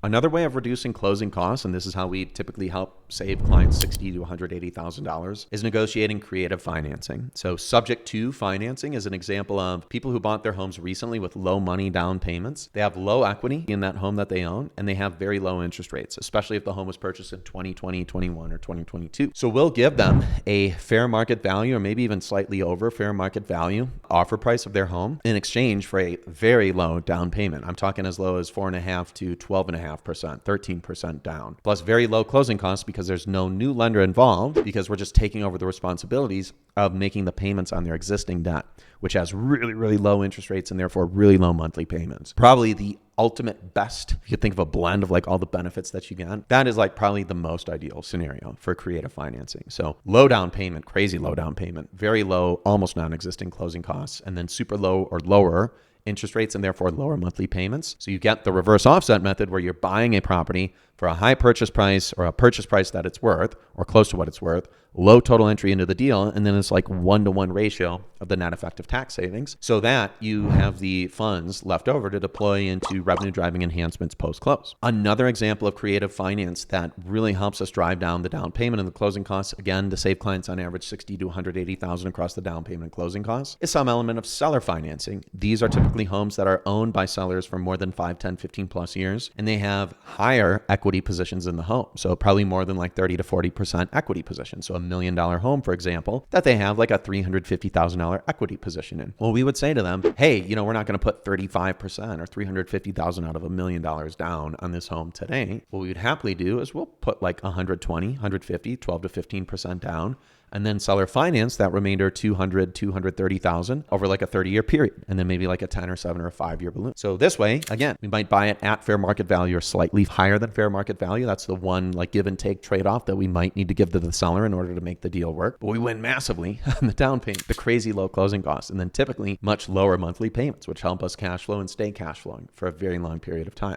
Another way of reducing closing costs, and this is how we typically help save clients $60,000 to $180,000, is negotiating creative financing. So subject to financing is an example of people who bought their homes recently with low money down payments. They have low equity in that home that they own, and they have very low interest rates, especially if the home was purchased in 2020, 21, or 2022. So we'll give them a fair market value, or maybe even slightly over fair market value offer price of their home in exchange for a very low down payment. I'm talking as low as 4.5% to 12.5%, 13% down, plus very low closing costs because there's no new lender involved, because we're just taking over the responsibilities of making the payments on their existing debt, which has really, really low interest rates and therefore really low monthly payments. Probably the ultimate best, if you think of a blend of like all the benefits that you get, that is like probably the most ideal scenario for creative financing. So low down payment, crazy low down payment, very low, almost non-existing closing costs, and then super low or lower interest rates and therefore lower monthly payments. So you get the reverse offset method where you're buying a property for a high purchase price or a purchase price that it's worth or close to what it's worth, low total entry into the deal, and then it's like 1-to-1 ratio of the net effective tax savings so that you have the funds left over to deploy into revenue driving enhancements post-close. Another example of creative finance that really helps us drive down the down payment and the closing costs, again, to save clients on average $60,000 to $180,000 across the down payment and closing costs, is some element of seller financing. These are typically homes that are owned by sellers for more than 5, 10, 15 plus years, and they have higher equity positions in the home. So probably more than like 30 to 40% equity position. So $1 million home, for example, that they have like a $350,000 equity position in. Well, we would say to them, hey, we're not going to put 35% or $350,000 out of $1 million down on this home today. What we would happily do is we'll put like 120, 150, 12 to 15% down, and then seller finance that remainder 230,000 over like a 30-year period, and then maybe like a 10 or 7 or a 5-year balloon. So this way, again, we might buy it at fair market value or slightly higher than fair market value. That's the one like give and take trade-off that we might need to give to the seller in order to make the deal work. But we win massively on the down payment, the crazy low closing costs, and then typically much lower monthly payments, which help us cash flow and stay cash flowing for a very long period of time.